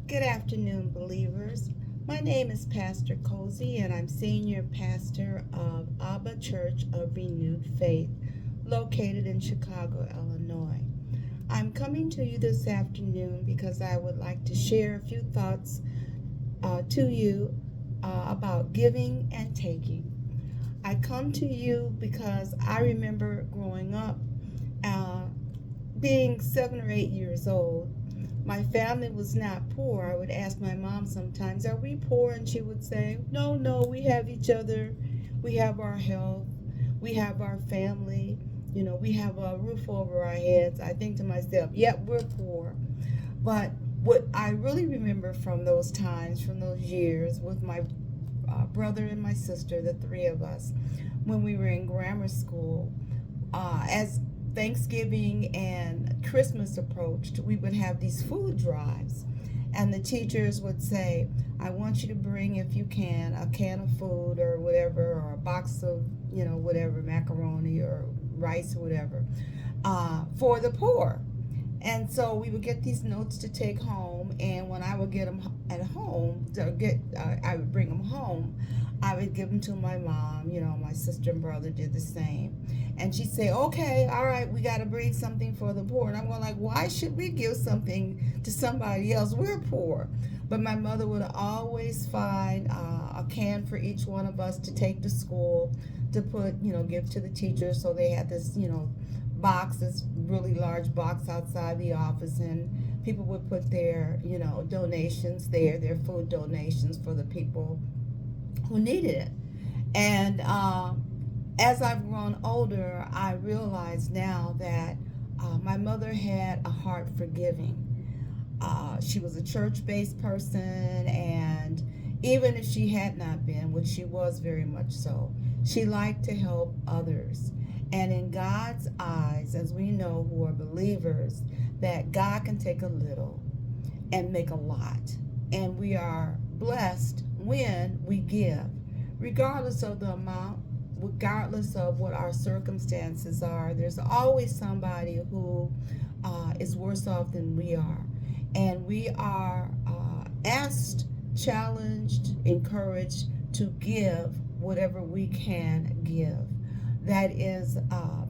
Good afternoon, believers. My name is Pastor Cozy, and I'm Senior Pastor of Abba Church of Renewed Faith, located in Chicago, Illinois. I'm coming to you this afternoon because I would like to share a few thoughts to you about giving and taking. I come to you because I remember growing up, uh, being 7 or 8 years old. My family was not poor. I would ask my mom sometimes, "Are we poor?" And she would say, "No, no, we have each other. We have our health. We have our family. We have a roof over our heads." I think to myself, "Yep, we're poor." But what I really remember from those times, from those years, with my brother and my sister, the three of us, when we were in grammar school, as Thanksgiving and Christmas approached, we would have these food drives. And the teachers would say, "I want you to bring, if you can, a can of food or whatever, or a box of, whatever, macaroni or rice or whatever, for the poor." And so we would get these notes to take home, and when I would get them at home, I would bring them home. I would give them to my mom. My sister and brother did the same, and she'd say, "Okay, all right, we got to bring something for the poor." And I'm going like, "Why should we give something to somebody else? We're poor." But my mother would always find a can for each one of us to take to school, to put, give to the teachers. So they had this, box, this really large box outside the office, and people would put their, donations there, their food donations for the people who needed it. And as I've grown older, I realize now that my mother had a heart for giving. She was a church-based person, and even if she had not been, which she was very much so, she liked to help others. And in God's eyes, as we know who are believers, that God can take a little and make a lot. And we are blessed when we give, regardless of the amount, regardless of what our circumstances are. There's always somebody who is worse off than we are. And we are asked, challenged, encouraged to give whatever we can give. That is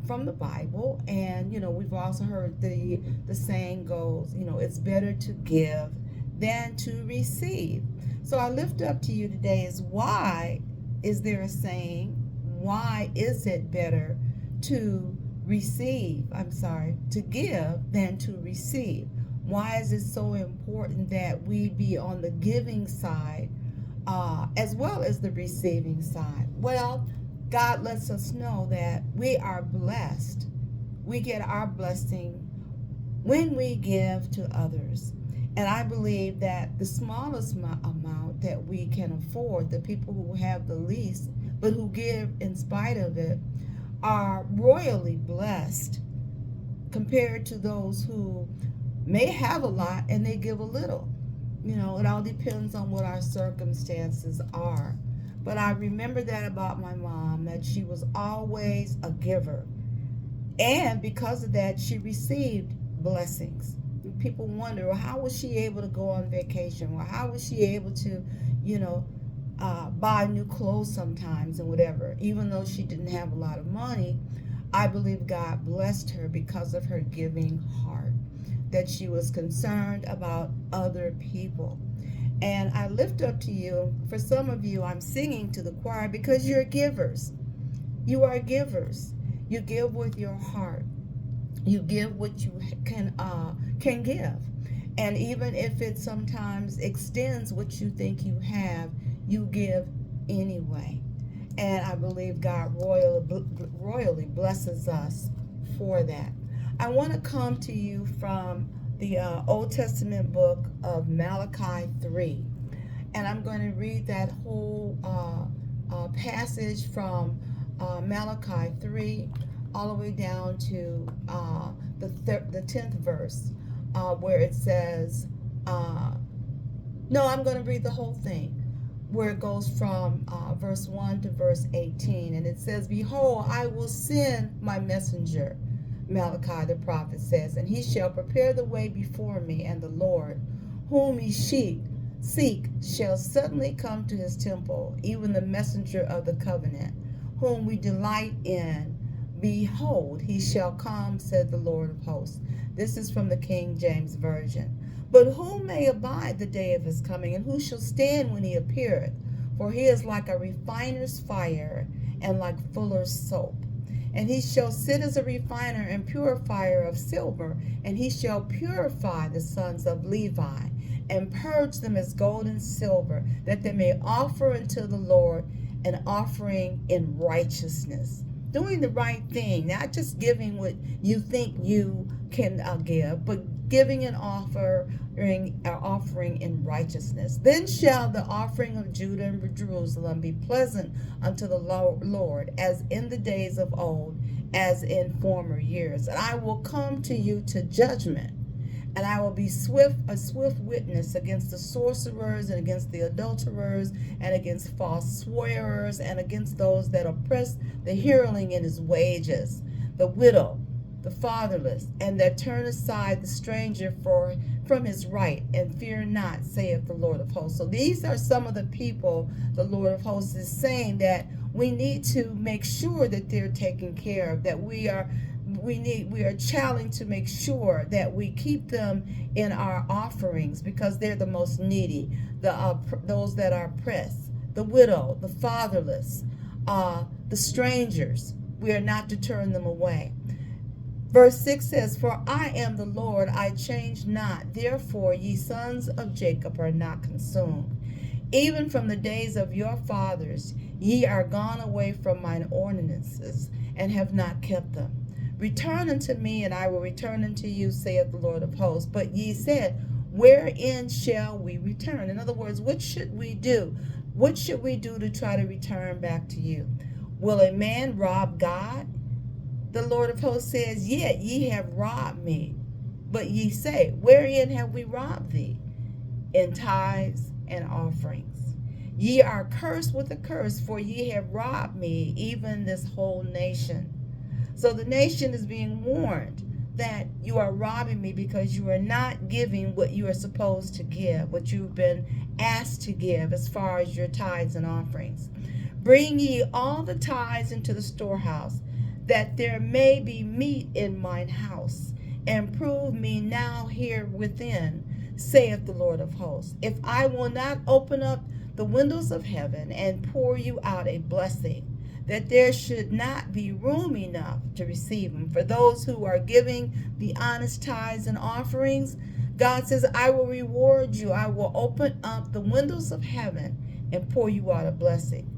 from the Bible. And we've also heard the saying goes, it's better to give than to receive. So I lift up to you today is, why is there a saying? Why is it better to to give than to receive? Why is it so important that we be on the giving side as well as the receiving side? Well, God lets us know that we are blessed. We get our blessing when we give to others. And I believe that the smallest amount that we can afford, the people who have the least, but who give in spite of it, are royally blessed compared to those who may have a lot and they give a little. It all depends on what our circumstances are. But I remember that about my mom, that she was always a giver. And because of that, she received blessings. People wonder, well, how was she able to go on vacation? Well, how was she able to, buy new clothes sometimes and whatever? Even though she didn't have a lot of money, I believe God blessed her because of her giving heart, that she was concerned about other people. And I lift up to you, for some of you, I'm singing to the choir because you're givers. You are givers. You give with your heart. You give what you can give. And even if it sometimes extends what you think you have, you give anyway. And I believe God royally blesses us for that. I want to come to you from the Old Testament book of Malachi 3. And I'm going to read that whole passage from Malachi 3 all the way down to the 10th verse, where it says, no, I'm going to read the whole thing, where it goes from verse 1 to verse 18. And it says, "Behold, I will send my messenger," Malachi the prophet says, "and he shall prepare the way before me, and the Lord whom ye seek shall suddenly come to his temple, even the messenger of the covenant, whom we delight in. Behold, he shall come, said the Lord of hosts. This is from the King James Version. But who may abide the day of his coming, and who shall stand when he appeareth? For he is like a refiner's fire, and like fuller's soap. And he shall sit as a refiner and purifier of silver, and he shall purify the sons of Levi, and purge them as gold and silver, that they may offer unto the Lord an offering in righteousness. Doing the right thing, not just giving what you think you can give, but giving an offering in righteousness. Then shall the offering of Judah and Jerusalem be pleasant unto the Lord, as in the days of old, as in former years. And I will come to you to judgment, and I will be a swift witness against the sorcerers, and against the adulterers, and against false swearers, and against those that oppress the hireling in his wages, the widow, the fatherless, and that turn aside the stranger from his right, and fear not, saith the Lord of hosts. So these are some of the people the Lord of hosts is saying that we need to make sure that they're taken care of, that we are challenged to make sure that we keep them in our offerings, because they're the most needy, those that are oppressed, the widow, the fatherless, the strangers. We are not to turn them away. Verse 6 says, For I am the Lord, I change not. Therefore ye sons of Jacob are not consumed. Even from the days of your fathers ye are gone away from mine ordinances, and have not kept them. Return unto me, and I will return unto you, saith the Lord of hosts. But ye said, Wherein shall we return? In other words, what should we do? What should we do to try to return back to you? Will a man rob God? The Lord of hosts says, Yet ye have robbed me. But ye say, Wherein have we robbed thee? In tithes and offerings. Ye are cursed with a curse, for ye have robbed me, even this whole nation. So the nation is being warned that you are robbing me, because you are not giving what you are supposed to give, what you've been asked to give as far as your tithes and offerings. Bring ye all the tithes into the storehouse, that there may be meat in mine house, and prove me now here within, saith the Lord of hosts, if I will not open up the windows of heaven and pour you out a blessing, that there should not be room enough to receive them. For those who are giving the honest tithes and offerings, God says, I will reward you. I will open up the windows of heaven and pour you out a blessing.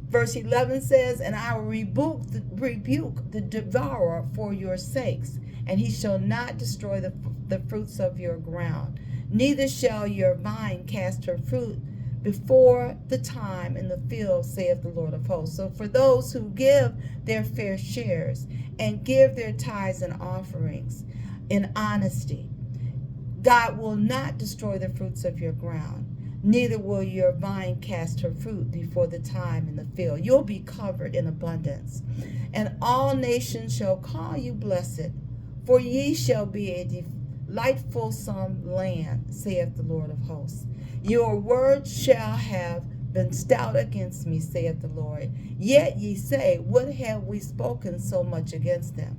Verse 11 says, And I will rebuke the devourer for your sakes, and he shall not destroy the fruits of your ground. Neither shall your vine cast her fruit before the time in the field, saith the Lord of hosts. So for those who give their fair shares and give their tithes and offerings in honesty, God will not destroy the fruits of your ground. Neither will your vine cast her fruit before the time in the field. You'll be covered in abundance. And all nations shall call you blessed, for ye shall be a delightful land, saith the Lord of hosts. Your word shall have been stout against me, saith the Lord. Yet ye say, What have we spoken so much against them?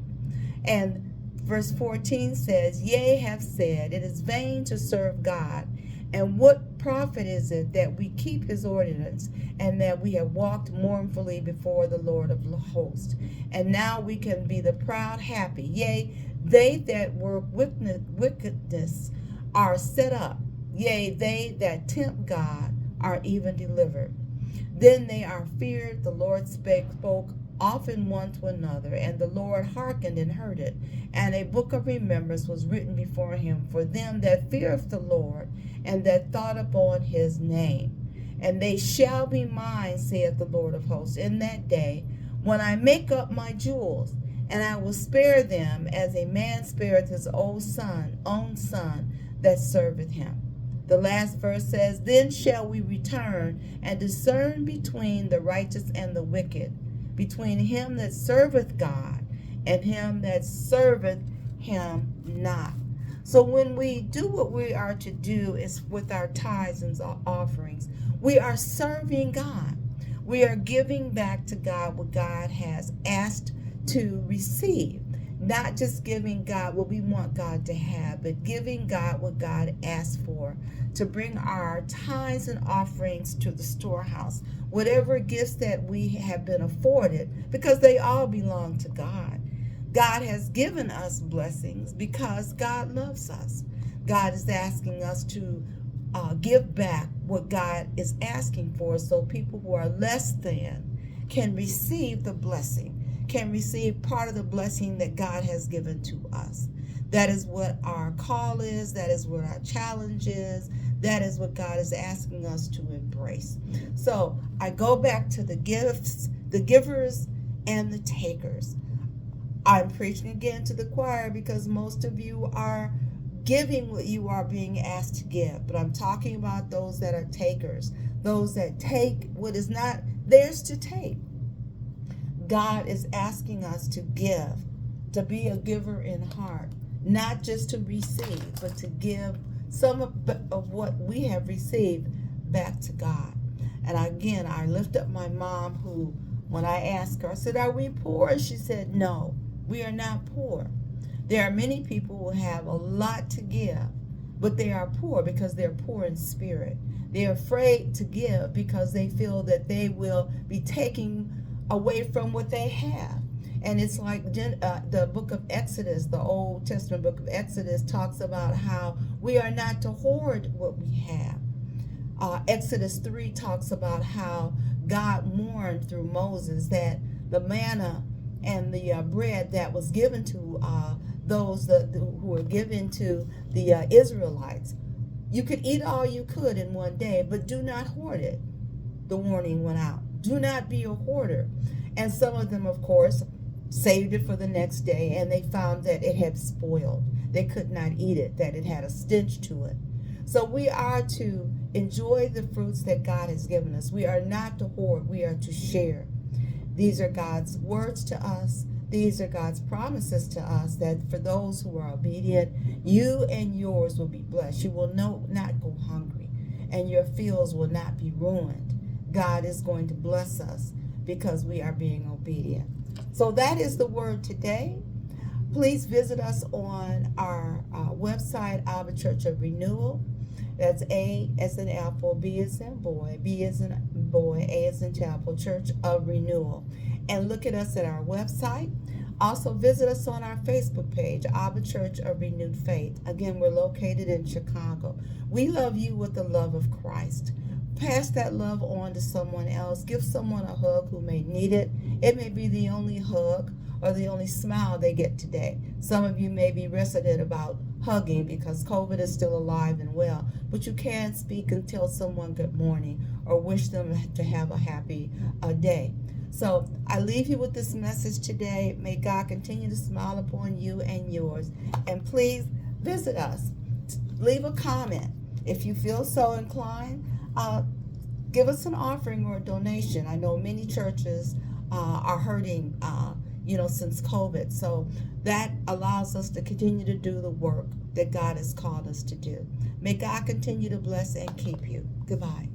And verse 14 says, Yea, have said, It is vain to serve God. And what profit is it that we keep his ordinance, and that we have walked mournfully before the Lord of hosts? And now we can be the proud happy. Yea, they that work wickedness are set up. Yea, they that tempt God are even delivered. Then they are feared. The Lord spoke often one to another, and the Lord hearkened and heard it. And a book of remembrance was written before him for them that feareth the Lord, and that thought upon his name. And they shall be mine, saith the Lord of hosts, in that day, when I make up my jewels, and I will spare them as a man spareth his own son that serveth him. The last verse says, Then shall we return and discern between the righteous and the wicked, between him that serveth God and him that serveth him not. So when we do what we are to do is with our tithes and offerings, we are serving God. We are giving back to God what God has asked to receive. Not just giving God what we want God to have, but giving God what God asked for, to bring our tithes and offerings to the storehouse. Whatever gifts that we have been afforded, because they all belong to God. God has given us blessings because God loves us. God is asking us to give back what God is asking for, so people who are less than can receive the blessing, can receive part of the blessing that God has given to us. That is what our call is. That is what our challenge is. That is what God is asking us to embrace. So I go back to the gifts, the givers, and the takers. I'm preaching again to the choir because most of you are giving what you are being asked to give. But I'm talking about those that are takers, those that take what is not theirs to take. God is asking us to give, to be a giver in heart, not just to receive, but to give some of what we have received back to God. And again, I lift up my mom who, when I asked her, I said, "Are we poor?" And she said, "No, we are not poor." There are many people who have a lot to give, but they are poor because they're poor in spirit. They're afraid to give because they feel that they will be taking away from what they have. And it's like the book of Exodus, the Old Testament book of Exodus, talks about how we are not to hoard what we have. Exodus 3 talks about how God warned through Moses that the manna and the bread that was given to those who were given to the Israelites, you could eat all you could in one day, but do not hoard it. The warning went out. Do not be a hoarder. And some of them, of course, saved it for the next day, and they found that it had spoiled. They could not eat it, that it had a stench to it. So we are to enjoy the fruits that God has given us. We are not to hoard, we are to share. These are God's words to us. These are God's promises to us, that for those who are obedient, you and yours will be blessed. You will not go hungry, and your fields will not be ruined. God is going to bless us because we are being obedient. So that is the word today. Please visit us on our website, Abba Church of Renewal. That's A as in apple, B as in boy, B as in boy, A as in chapel, Church of Renewal. And look at us at our website. Also visit us on our Facebook page, Abba Church of Renewed Faith. Again, we're located in Chicago. We love you with the love of Christ. Pass that love on to someone else. Give someone a hug who may need it. It may be the only hug or the only smile they get today. Some of you may be reticent about hugging because COVID is still alive and well, but you can speak and tell someone good morning or wish them to have a happy day. So I leave you with this message today. May God continue to smile upon you and yours. And please visit us. Leave a comment. If you feel so inclined, give us an offering or a donation. I know many churches are hurting, since COVID. So that allows us to continue to do the work that God has called us to do. May God continue to bless and keep you. Goodbye.